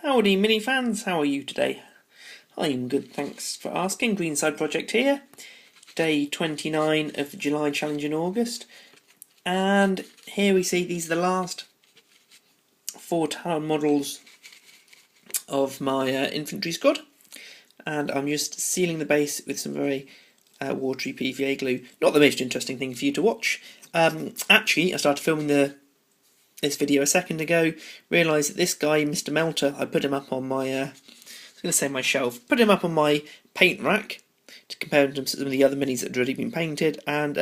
Howdy mini fans, how are you today? I'm good, thanks for asking. Greenside Project here, day 29 of the July challenge in August, and here we see these are the last 4 town models of my infantry squad, and I'm just sealing the base with some very watery PVA glue. Not the most interesting thing for you to watch. Actually, I started filming this video a second ago, realised that this guy, Mr. Melter, I put him up on my, I was going to say my shelf, put him up on my paint rack to compare him to some of the other minis that had already been painted, and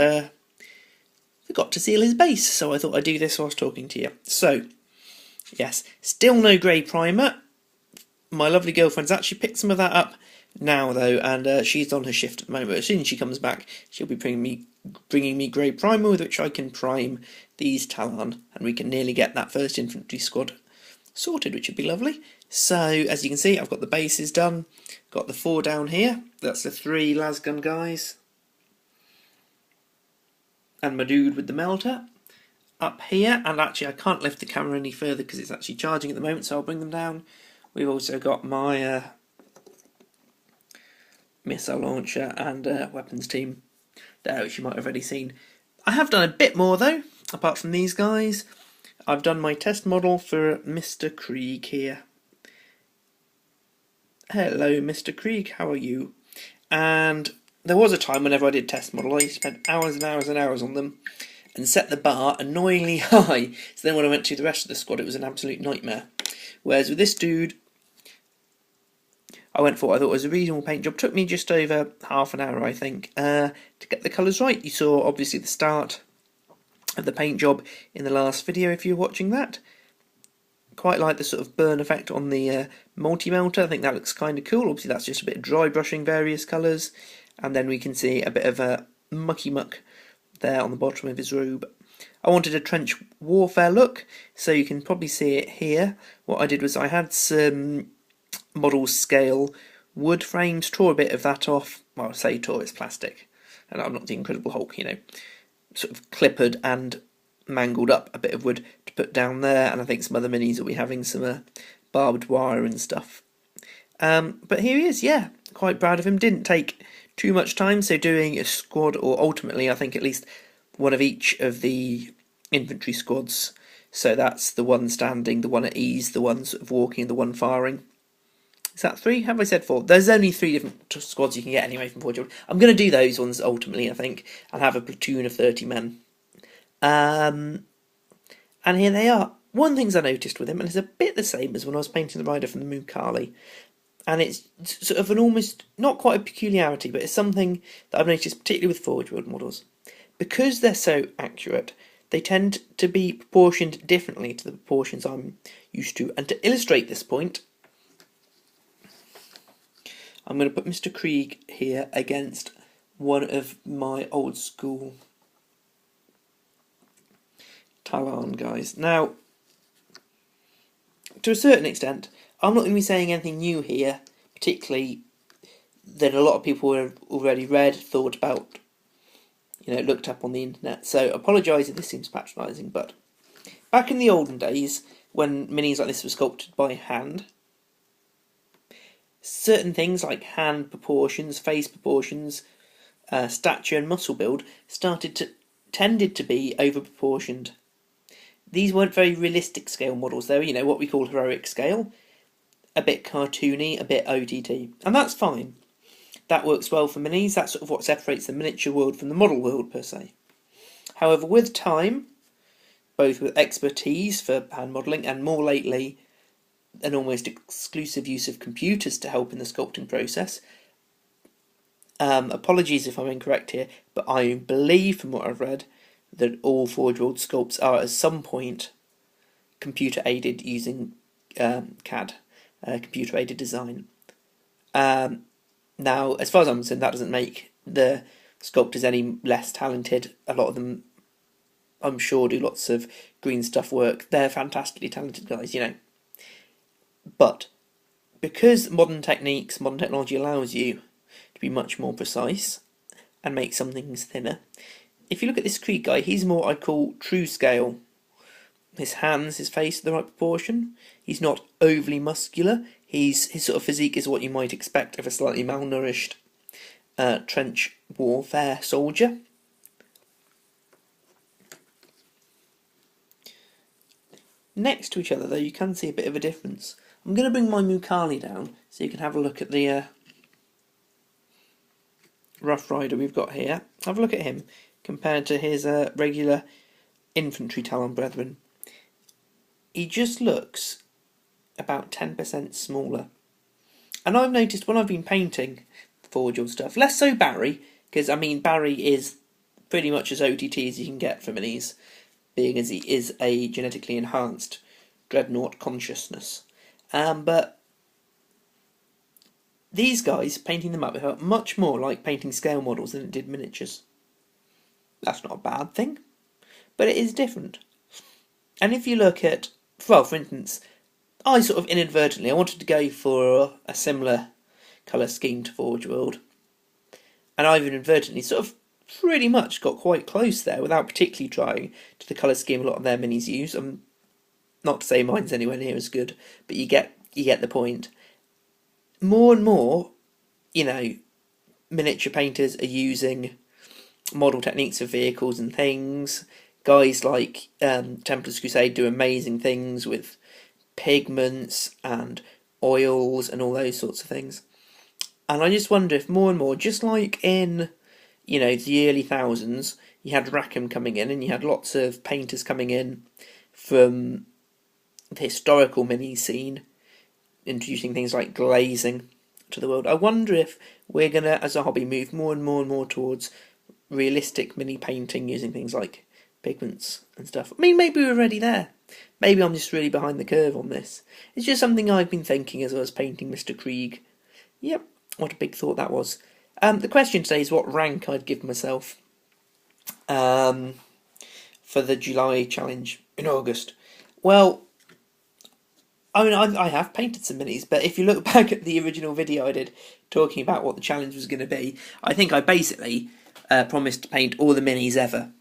forgot to seal his base, so I thought I'd do this whilst talking to you. So, yes, still no grey primer. My lovely girlfriend's actually picked some of that up now, though, and she's on her shift at the moment. As soon as she comes back, she'll be bringing me grey primer with which I can prime these Talon, and we can nearly get that first infantry squad sorted, which would be lovely. So, as you can see, I've got the bases done, got the 4 down here, that's the 3 lasgun guys, and my dude with the melter up here, and actually I can't lift the camera any further because it's actually charging at the moment, so I'll bring them down. We've also got my missile launcher and weapons team there, which you might have already seen. I have done a bit more though, apart from these guys. I've done my test model for Mr. Krieg here. Hello Mr. Krieg, how are you? And there was a time whenever I did test model, I spent hours and hours and hours on them and set the bar annoyingly high, so then when I went to the rest of the squad it was an absolute nightmare. Whereas with this dude, I went for what I thought was a reasonable paint job. Took me just over half an hour, I think, to get the colours right. You saw, obviously, the start of the paint job in the last video, if you're watching that. Quite like the sort of burn effect on the multi-melter. I think that looks kind of cool. Obviously, that's just a bit of dry brushing various colours. And then we can see a bit of a mucky muck there on the bottom of his robe. I wanted a trench warfare look, so you can probably see it here. What I did was I had some model scale wood frames, tore a bit of that off. Well, I say tore, it's plastic, and I'm not the Incredible Hulk, you know. Sort of clippered and mangled up a bit of wood to put down there, and I think some other minis will be having some barbed wire and stuff. But here he is, yeah, quite proud of him. Didn't take too much time, so doing a squad, or ultimately I think at least one of each of the infantry squads. So that's the one standing, the one at ease, the one sort of walking, the one firing. Is that 3? Have I said 4? There's only 3 different squads you can get anyway from Forge. I'm going to do those ones ultimately, I think, and have a platoon of 30 men. And here they are. One thing I noticed with him, and it's a bit the same as when I was painting the rider from the Mukali, and it's sort of an almost, not quite a peculiarity, but it's something that I've noticed particularly with Forge World models. Because they're so accurate, they tend to be proportioned differently to the proportions I'm used to. And to illustrate this point, I'm going to put Mr. Krieg here against one of my old school Talon guys. Now, to a certain extent, I'm not going to be saying anything new here, particularly that a lot of people have already read, thought about, you know, looked up on the internet. So, apologise if this seems patronising, but back in the olden days, when minis like this were sculpted by hand, certain things like hand proportions, face proportions, stature and muscle build tended to be over-proportioned. These weren't very realistic scale models. They were, you know, what we call heroic scale, a bit cartoony, a bit OTT, and that's fine. That works well for minis. That's sort of what separates the miniature world from the model world per se. However, with time, both with expertise for hand modelling and more lately an almost exclusive use of computers to help in the sculpting process. Apologies if I'm incorrect here, but I believe from what I've read that all Forge World sculpts are at some point computer aided using CAD, computer aided design. Now, as far as I'm concerned, that doesn't make the sculptors any less talented. A lot of them, I'm sure, do lots of green stuff work. They're fantastically talented guys, you know. But because modern techniques, modern technology allows you to be much more precise and make some things thinner, if you look at this Krieg guy, he's more I'd call true scale. his hands, his face are the right proportion. He's not overly muscular. His sort of physique is what you might expect of a slightly malnourished trench warfare soldier. Next to each other, though, you can see a bit of a difference. I'm going to bring my Mukali down so you can have a look at the Rough Rider we've got here. Have a look at him compared to his regular infantry Talon brethren. He just looks about 10% smaller. And I've noticed when I've been painting Forge stuff, less so Barry, because I mean Barry is pretty much as OTT as you can get for minis, being as he is a genetically enhanced Dreadnought consciousness. But these guys, painting them up, felt much more like painting scale models than it did miniatures. That's not a bad thing, but it is different. And if you look at, well, for instance, I sort of inadvertently, I wanted to go for a similar colour scheme to Forge World, and I've inadvertently sort of pretty much got quite close there without particularly trying to the colour scheme a lot of their minis use. Not to say mine's anywhere near as good, but you get the point. More and more, you know, miniature painters are using model techniques of vehicles and things. Guys like Templars Crusade do amazing things with pigments and oils and all those sorts of things. And I just wonder if more and more, just like in, you know, the early thousands, you had Rackham coming in and you had lots of painters coming in from the historical mini scene, introducing things like glazing to the world. I wonder if we're going to, as a hobby, move more and more and more towards realistic mini painting using things like pigments and stuff. I mean, maybe we're already there. Maybe I'm just really behind the curve on this. It's just something I've been thinking as I was painting Mr. Krieg. Yep, what a big thought that was. The question today is what rank I'd give myself for the July challenge in August. Well, I mean, I have painted some minis, but if you look back at the original video I did talking about what the challenge was going to be, I think I basically promised to paint all the minis ever.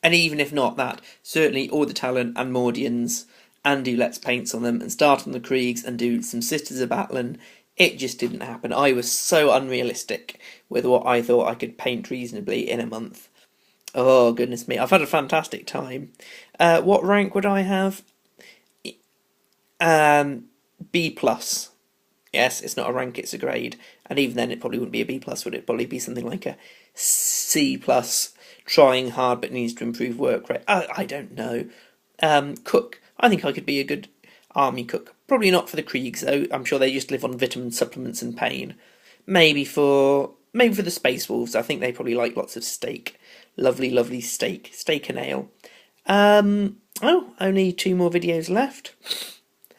And even if not that, certainly all the Talon and Mordians, and do Let's Paints on them, and start on the Kriegs and do some Sisters of Atlan. It just didn't happen. I was so unrealistic with what I thought I could paint reasonably in a month. Oh, goodness me. I've had a fantastic time. What rank would I have? B+. Yes, it's not a rank, it's a grade. And even then it probably wouldn't be a B+, would it? Probably be something like a C+, trying hard but needs to improve work rate. I don't know. Cook. I think I could be a good army cook. Probably not for the Kriegs, though. I'm sure they just live on vitamin supplements and pain. Maybe for the Space Wolves. I think they probably like lots of steak. Lovely, lovely steak. Steak and ale. Oh, only 2 more videos left.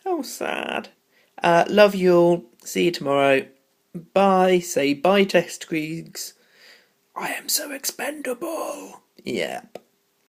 How sad. Love you all. See you tomorrow. Bye. Say bye, Test Kriegs. I am so expendable. Yep.